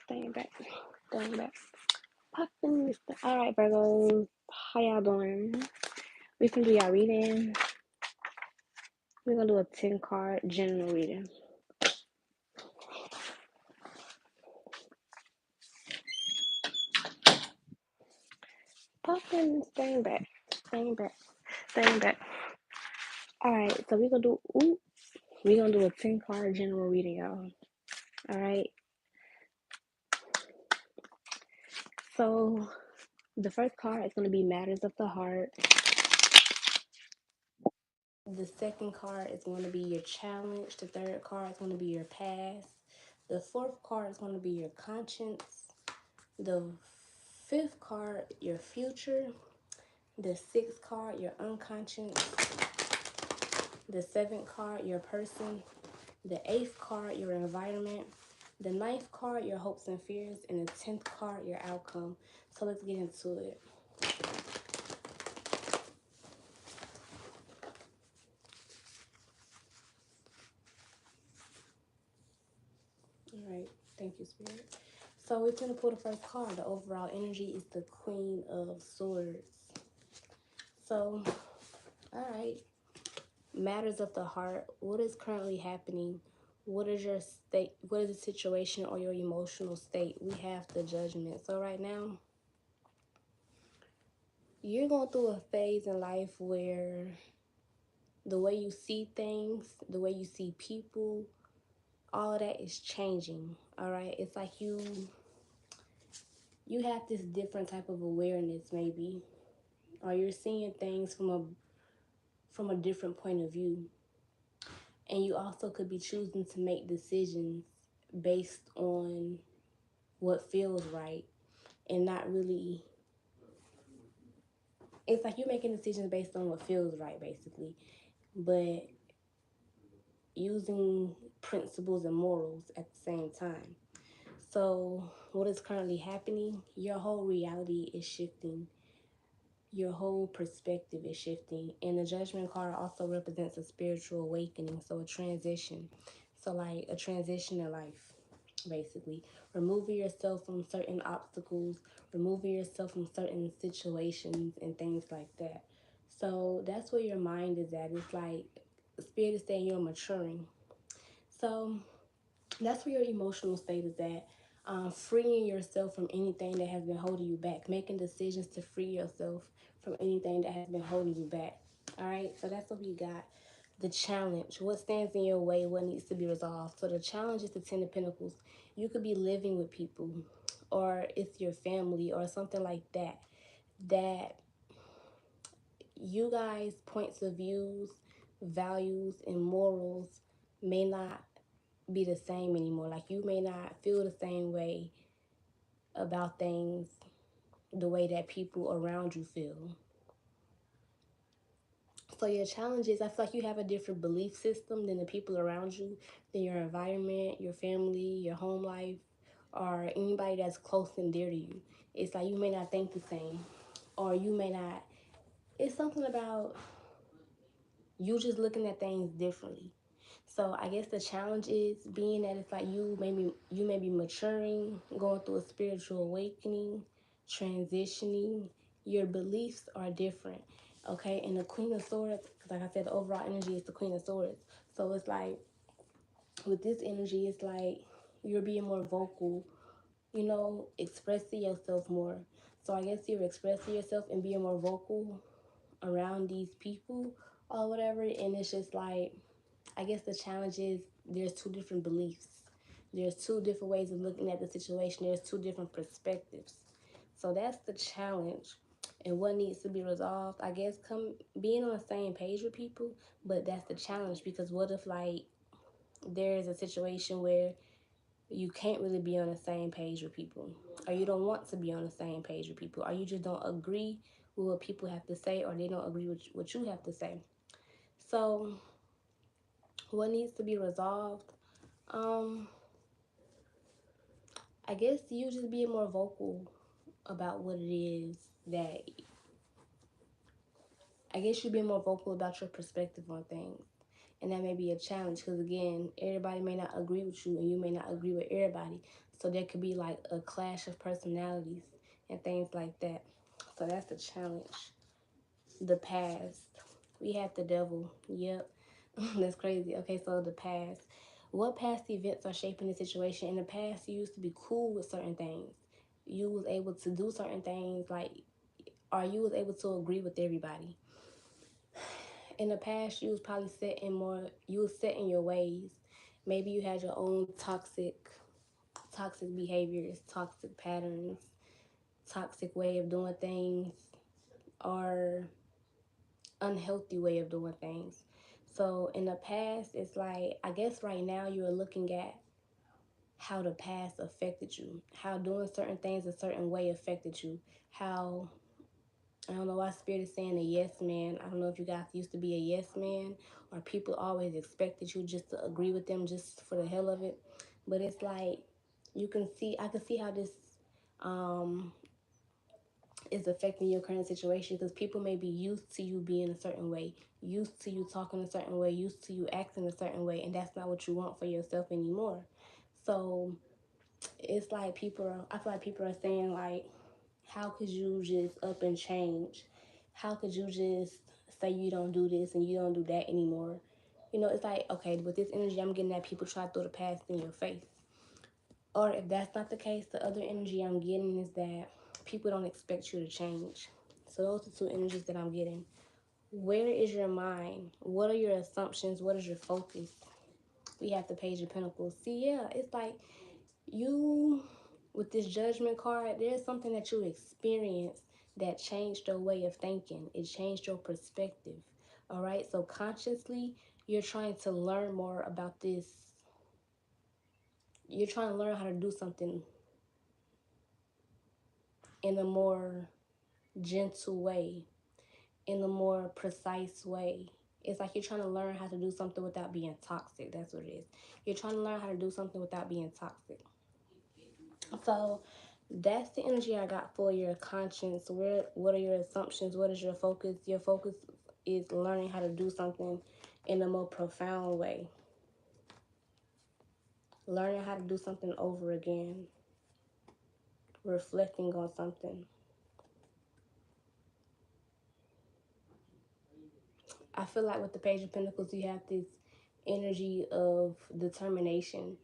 Staying back. Staying back. Popping. Alright, Virgo. How y'all doing? We can do y'all reading. We're gonna do a 10 card general reading. Popping. Staying back. Staying back. Staying back. Alright, so we're gonna do a 10 card general reading, y'all. Alright. So the first card is gonna be Matters of the Heart. The second card is going to be your challenge. The third card is going to be your past. The fourth card is going to be your conscience. The fifth card, your future. The sixth card, your unconscious. The seventh card, your person. The eighth card, your environment. The ninth card, your hopes and fears. And the 10th card, your outcome. So let's get into it. All right. Thank you, Spirit. So we're going to pull the first card. The overall energy is the Queen of Swords. So, all right. Matters of the heart. What is currently happening? What is your state? What is the situation or your emotional state? We have the Judgment. So right now, you're going through a phase in life where the way you see things, the way you see people, all of that is changing. All right. It's like you have this different type of awareness, maybe, or you're seeing things from a different point of view. And you also could be choosing to make decisions based on what feels right and not really. It's like you're making decisions based on what feels right, basically, but using principles and morals at the same time. So what is currently happening? Your whole reality is shifting. Your whole perspective is shifting. And the Judgment card also represents a spiritual awakening, so a transition. So like a transition in life, basically. Removing yourself from certain obstacles, removing yourself from certain situations and things like that. So that's where your mind is at. It's like Spirit is saying you're maturing. So that's where your emotional state is at. Freeing yourself from anything that has been holding you back, making decisions to free yourself from anything that has been holding you back. All right, so that's what we got. The challenge, what stands in your way, what needs to be resolved. So the challenge is the 10 of Pentacles. You could be living with people, or it's your family or something like that, that you guys' points of views, values, and morals may not be the same anymore. Like you may not feel the same way about things the way that people around you feel. So your challenge is, I feel like you have a different belief system than the people around you, than your environment, your family, your home life, or anybody that's close and dear to you. It's like you may not think the same, or you may not. It's something about you just looking at things differently. So I guess the challenge is being that it's like you may be maturing, going through a spiritual awakening, transitioning. Your beliefs are different, okay? And the Queen of Swords, because like I said, the overall energy is the Queen of Swords. So it's like with this energy, it's like you're being more vocal, expressing yourself more. So I guess you're expressing yourself and being more vocal around these people or whatever, and it's just like, I guess the challenge is there's two different beliefs. There's two different ways of looking at the situation. There's two different perspectives. So that's the challenge. And what needs to be resolved, I guess, being on the same page with people, but that's the challenge, because what if like there's a situation where you can't really be on the same page with people, or you don't want to be on the same page with people, or you just don't agree with what people have to say, or they don't agree with what you have to say. So what needs to be resolved? I guess you just being more vocal about what it is that, I guess you being more vocal about your perspective on things. And that may be a challenge because, again, everybody may not agree with you and you may not agree with everybody. So there could be like a clash of personalities and things like that. So that's the challenge. The past. We have the devil. Yep. That's crazy. Okay, so the past. What past events are shaping the situation? In the past, you used to be cool with certain things. You was able to do certain things, like, or you was able to agree with everybody. In the past, you was probably set in more. You was set in your ways. Maybe you had your own toxic behaviors, toxic patterns, toxic way of doing things, or unhealthy way of doing things. So in the past, it's like, I guess right now you're looking at how the past affected you, how doing certain things a certain way affected you, how, I don't know why Spirit is saying a yes man. I don't know if you guys used to be a yes man, or people always expected you just to agree with them just for the hell of it. But it's like, I can see how this um is affecting your current situation, because people may be used to you being a certain way, used to you talking a certain way, used to you acting a certain way, and that's not what you want for yourself anymore. So it's like I feel like people are saying, like, how could you just up and change? How could you just say you don't do this and you don't do that anymore? You know, it's like, okay, with this energy, I'm getting that people try to throw the past in your face. Or if that's not the case, the other energy I'm getting is that people don't expect you to change. So those are two energies that I'm getting. Where is your mind? What are your assumptions? What is your focus? We have the Page of Pentacles. See, yeah, it's like you, with this Judgment card, there's something that you experienced that changed your way of thinking. It changed your perspective. All right, so consciously, you're trying to learn more about this. You're trying to learn how to do something in a more gentle way, in a more precise way. It's like you're trying to learn how to do something without being toxic. That's what it is. You're trying to learn how to do something without being toxic. So that's the energy I got for your conscience. What are your assumptions? What is your focus? Your focus is learning how to do something in a more profound way. Learning how to do something over again. Reflecting on something. I feel like with the Page of Pentacles, you have this energy of determination,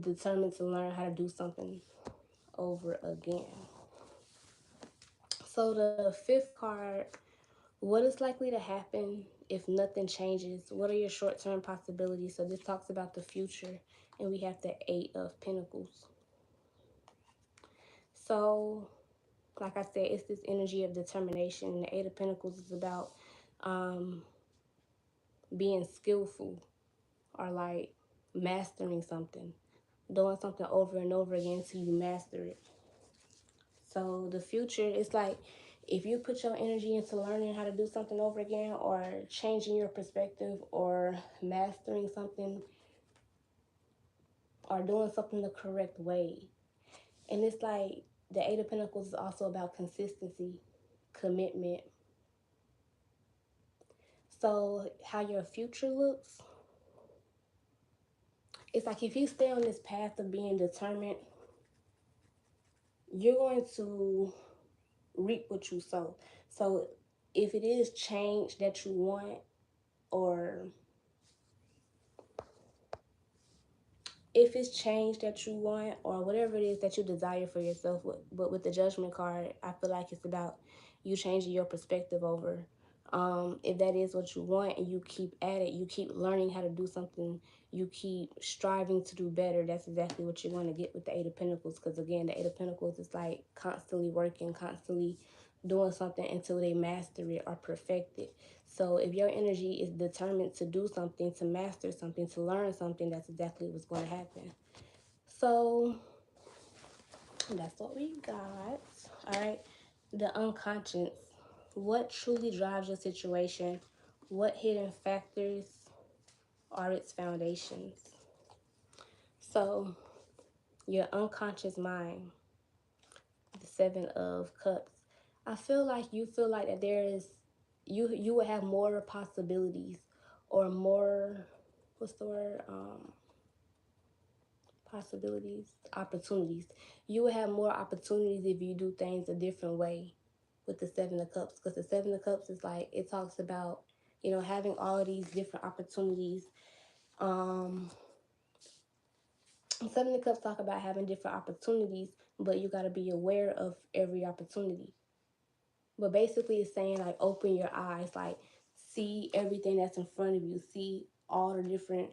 determined to learn how to do something over again. So the fifth card, what is likely to happen if nothing changes? What are your short-term possibilities? So this talks about the future, and we have the Eight of Pentacles. So, like I said, it's this energy of determination. And the Eight of Pentacles is about being skillful, or like mastering something, doing something over and over again until you master it. So the future is like, if you put your energy into learning how to do something over again, or changing your perspective, or mastering something, or doing something the correct way. And it's like the Eight of Pentacles is also about consistency, commitment. So how your future looks, it's like if you stay on this path of being determined, you're going to reap what you sow. So if it is change that you want, or if it's change that you want, or whatever it is that you desire for yourself, but with the Judgment card, I feel like it's about you changing your perspective over. If that is what you want, and you keep at it, you keep learning how to do something, you keep striving to do better, that's exactly what you're going to get with the Eight of Pentacles. Because again, the Eight of Pentacles is like constantly working, constantly doing something until they master it or perfect it. So if your energy is determined to do something, to master something, to learn something, that's exactly what's going to happen. So that's what we got. All right. The unconscious. What truly drives your situation? What hidden factors are its foundations? So your unconscious mind, the Seven of Cups. I feel like you feel like that there is, you would have more possibilities, or more, what's the word, possibilities, opportunities. You will have more opportunities if you do things a different way with the Seven of Cups. Because the Seven of Cups is like, it talks about, you know, having all these different opportunities. Seven of Cups talk about having different opportunities, but you got to be aware of every opportunity. But basically, it's saying like open your eyes, like see everything that's in front of you, see all the different.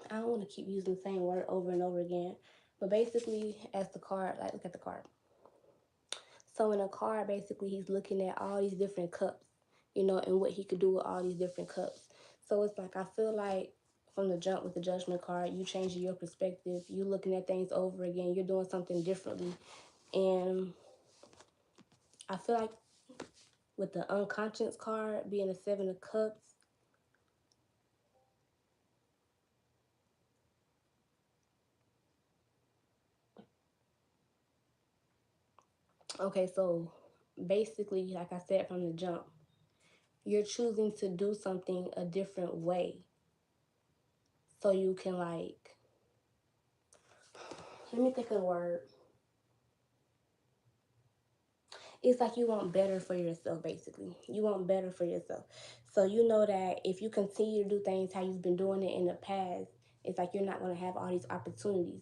I don't want to keep using the same word over and over again, but basically, as the card, like look at the card. So in a card, basically, he's looking at all these different cups, you know, and what he could do with all these different cups. So it's like I feel like from the jump with the Judgment card, you changing your perspective, you looking at things over again, you're doing something differently, and I feel like with the unconscious card being a Seven of Cups. Okay, so basically, like I said from the jump, you're choosing to do something a different way. So you can like, let me think of the word. It's like you want better for yourself, basically. You want better for yourself. So you know that if you continue to do things how you've been doing it in the past, it's like you're not going to have all these opportunities.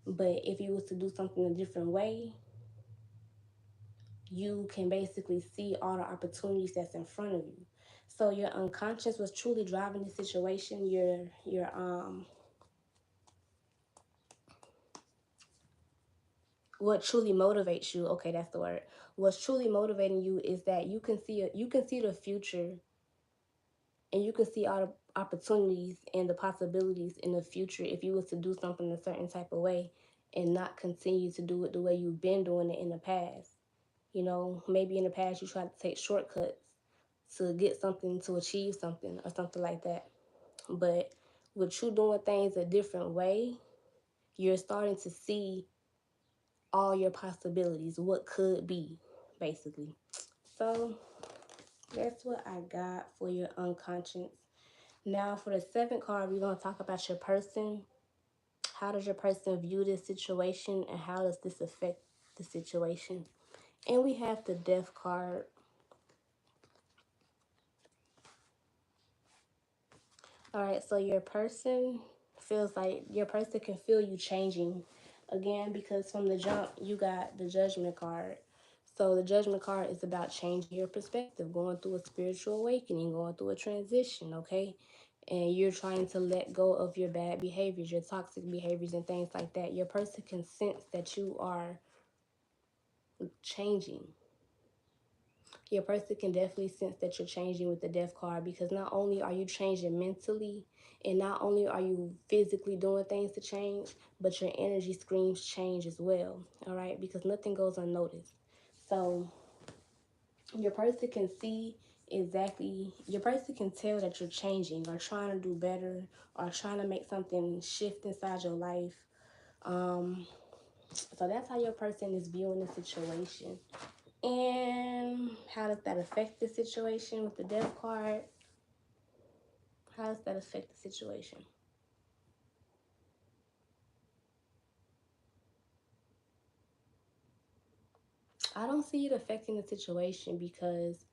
But if you was to do something a different way, you can basically see all the opportunities that's in front of you. So your unconscious was truly driving the situation. Your what truly motivates you, okay, that's the word. What's truly motivating you is that you can see the future, and you can see all the opportunities and the possibilities in the future if you was to do something a certain type of way and not continue to do it the way you've been doing it in the past. You know, maybe in the past you tried to take shortcuts to get something, to achieve something or something like that. But with you doing things a different way, you're starting to see all your possibilities, what could be, basically. So that's what I got for your unconscious. Now for the seventh card, we're going to talk about your person. How does your person view this situation, and how does this affect the situation? And we have the death card. All right, so your person feels like your person can feel you changing again, because from the jump you got the judgment card. So the judgment card is about changing your perspective, going through a spiritual awakening, going through a transition, okay? And you're trying to let go of your bad behaviors, your toxic behaviors and things like that. Your person can sense that you are changing. Your person can definitely sense that you're changing with the death card, because not only are you changing mentally, and not only are you physically doing things to change, but your energy screams change as well. All right, because nothing goes unnoticed. So your person can see exactly, your person can tell that you're changing or trying to do better or trying to make something shift inside your life. So that's how your person is viewing the situation. And how does that affect the situation with the death card? How does that affect the situation? I don't see it affecting the situation because,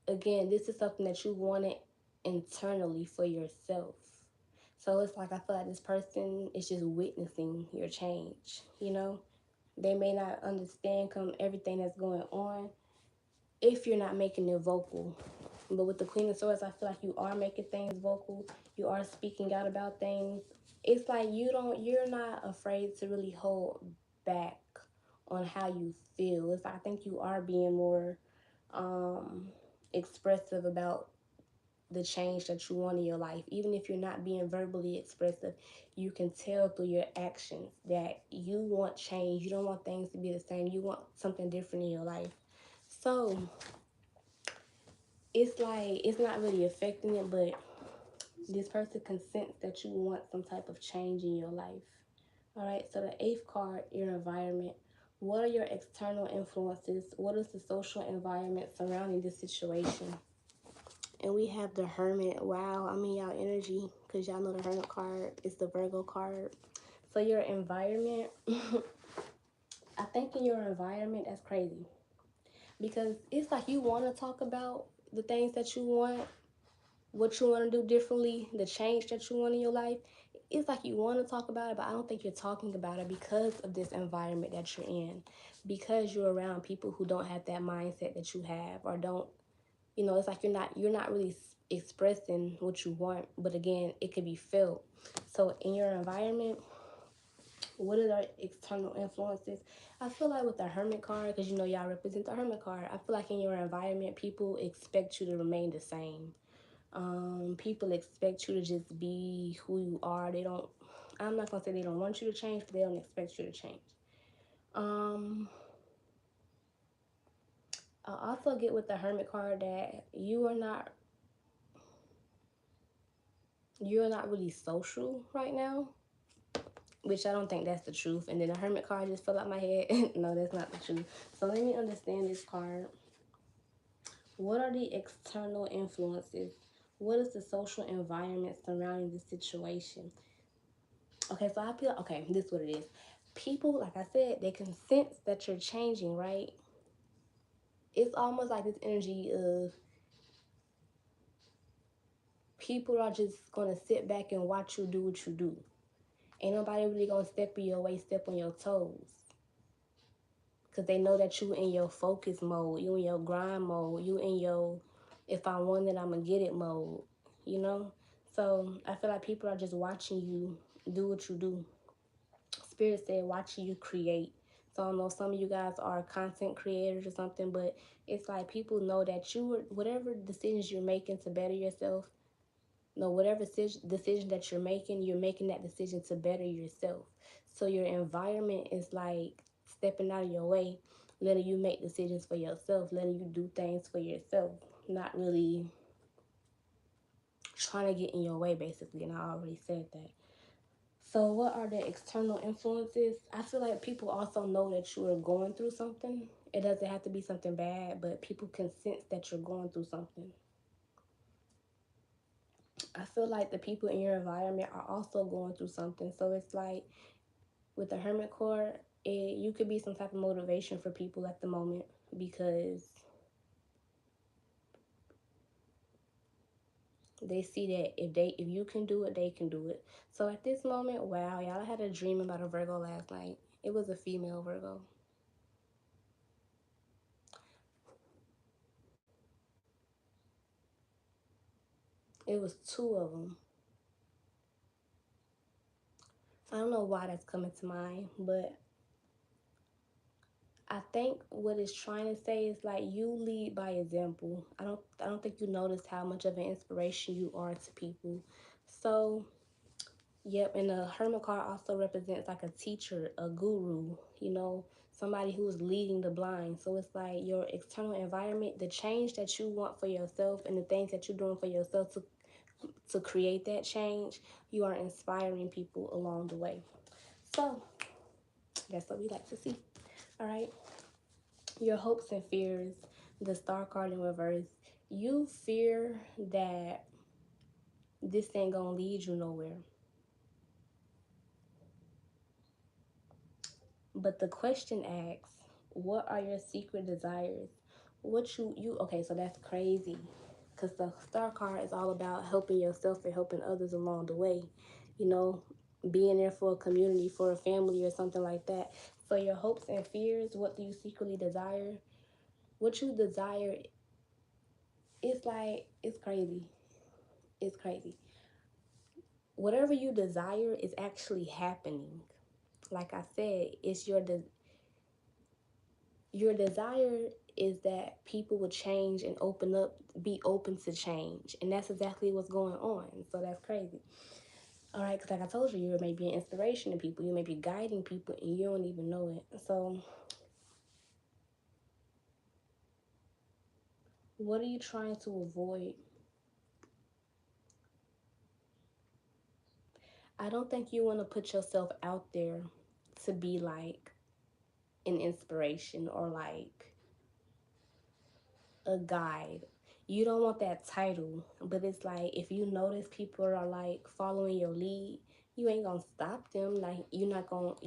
again, this is something that you wanted internally for yourself. So it's like I feel like this person is just witnessing your change, you know? They may not understand everything that's going on if you're not making it vocal. But with the Queen of Swords, I feel like you are making things vocal. You are speaking out about things. It's like you're not afraid to really hold back on how you feel. I think you are being more um, expressive about the change that you want in your life. Even if you're not being verbally expressive, you can tell through your actions that you want change. You don't want things to be the same. You want something different in your life. So it's like it's not really affecting it, but this person can sense that you want some type of change in your life. All right, so the eighth card, your environment. What are your external influences? What is the social environment surrounding this situation? And we have the Hermit. Wow, I'm in y'all energy because y'all know the Hermit card is the Virgo card. So your environment, I think in your environment, that's crazy. Because it's like you want to talk about the things that you want, what you want to do differently, the change that you want in your life. It's like you want to talk about it, but I don't think you're talking about it because of this environment that you're in. Because you're around people who don't have that mindset that you have, or don't, it's like you're not really expressing what you want, but again, it could be felt. So in your environment, what are the external influences? I feel like with the Hermit card, because y'all represent the Hermit card, I feel like in your environment, people expect you to remain the same. People expect you to just be who you are. They don't, I'm not gonna say they don't want you to change, but they don't expect you to change. Um, I also get with the Hermit card that you're not really social right now, which I don't think that's the truth. And then the Hermit card just fell out my head. No, that's not the truth. So let me understand this card. What are the external influences? What is the social environment surrounding this situation? Okay, so I feel, okay, this is what it is. People, like I said, they can sense that you're changing, right? It's almost like this energy of people are just gonna sit back and watch you do what you do. Ain't nobody really gonna step in your way, step on your toes. Because they know that you in your focus mode, you in your grind mode, you in your if I want it, I'm gonna get it mode, you know? So I feel like people are just watching you do what you do. Spirit said watching you create. So I don't know, some of you guys are content creators or something, but it's like people know that whatever decisions you're making to better yourself, no, whatever decision that you're making that decision to better yourself. So your environment is like stepping out of your way, letting you make decisions for yourself, letting you do things for yourself, not really trying to get in your way, basically. And I already said that. So what are the external influences? I feel like people also know that you are going through something. It doesn't have to be something bad, but people can sense that you're going through something. I feel like the people in your environment are also going through something. So it's like with the Hermit card, you could be some type of motivation for people at the moment, because they see that if you can do it, they can do it. So at this moment, wow, y'all, I had a dream about a Virgo last night. It was a female Virgo. It was two of them. I don't know why that's coming to mind, but I think what it's trying to say is like you lead by example. I don't think you notice how much of an inspiration you are to people. So yep, and the Hermit card also represents like a teacher, a guru, somebody who is leading the blind. So it's like your external environment, the change that you want for yourself and the things that you're doing for yourself to create that change, you are inspiring people along the way. So that's what we like to see. All right. Your hopes and fears, the star card in reverse. You fear that this ain't gonna lead you nowhere. But the question asks, what are your secret desires? What you okay, so that's crazy. Because the star card is all about helping yourself and helping others along the way. You know, being there for a community, for a family, or something like that. So your hopes and fears, what do you secretly desire? What you desire, it's like, it's crazy. It's crazy. Whatever you desire is actually happening. Like I said, it's your desire is that people would change and open up, be open to change. And that's exactly what's going on. So that's crazy. All right, because like I told you, you may be an inspiration to people. You may be guiding people and you don't even know it. So what are you trying to avoid? I don't think you want to put yourself out there to be like an inspiration or like a guide. You don't want that title, but it's like if you notice people are like following your lead, You ain't gonna stop them. Like, you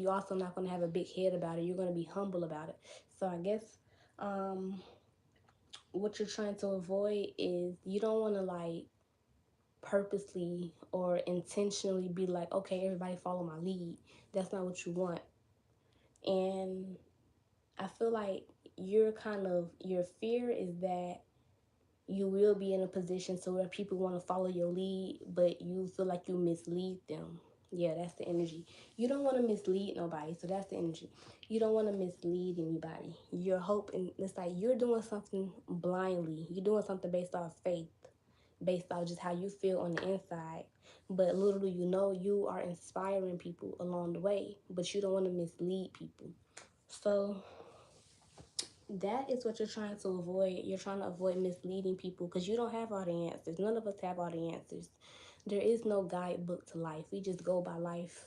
also not gonna have a big head about it. You're gonna be humble about it. So I guess um what you're trying to avoid is you don't want to like purposely or intentionally be like, okay, everybody follow my lead. That's not what you want. And I feel like your fear is that you will be in a position so where people want to follow your lead, but you feel like you mislead them. Yeah, that's the energy. You don't want to mislead nobody, so that's the energy. You don't want to mislead anybody. You're hoping, it's like you're doing something blindly. You're doing something based off faith, based off just how you feel on the inside. But little do you know, you are inspiring people along the way, but you don't want to mislead people. So that is what you're trying to avoid. You're trying to avoid misleading people because you don't have all the answers. None of us have all the answers. There is no guidebook to life. We just go by life.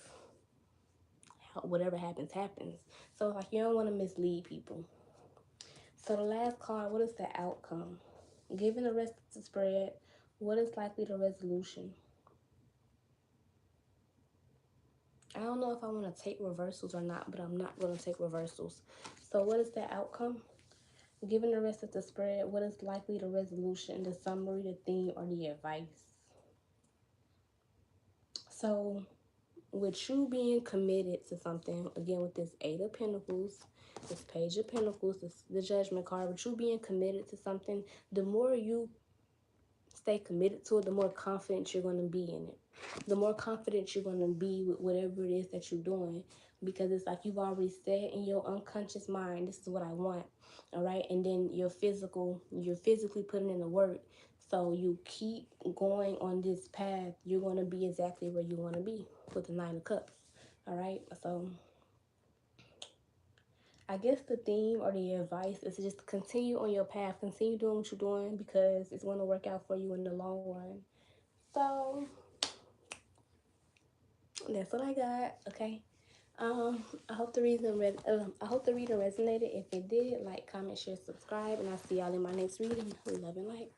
Whatever happens, happens. So, like, you don't want to mislead people. So, the last card, what is the outcome? Given the rest of the spread, what is likely the resolution? I don't know if I want to take reversals or not, but I'm not going to take reversals. So, what is the outcome? Given the rest of the spread, what is likely the resolution, the summary, the theme, or the advice? So, with you being committed to something, again with this Eight of Pentacles, this Page of Pentacles, the Judgment card, with you being committed to something, the more you stay committed to it, the more confident you're going to be in it. The more confident you're going to be with whatever it is that you're doing, because it's like you've already said in your unconscious mind, this is what I want. All right. And then you're physically putting in the work. So you keep going on this path, you're going to be exactly where you want to be with the Nine of Cups. All right. So I guess the theme or the advice is to just continue on your path, continue doing what you're doing, because it's going to work out for you in the long run. So that's what I got. Okay. I hope the I hope the reading resonated. If it did, like, comment, share, subscribe, and I'll see y'all in my next reading. Love and light.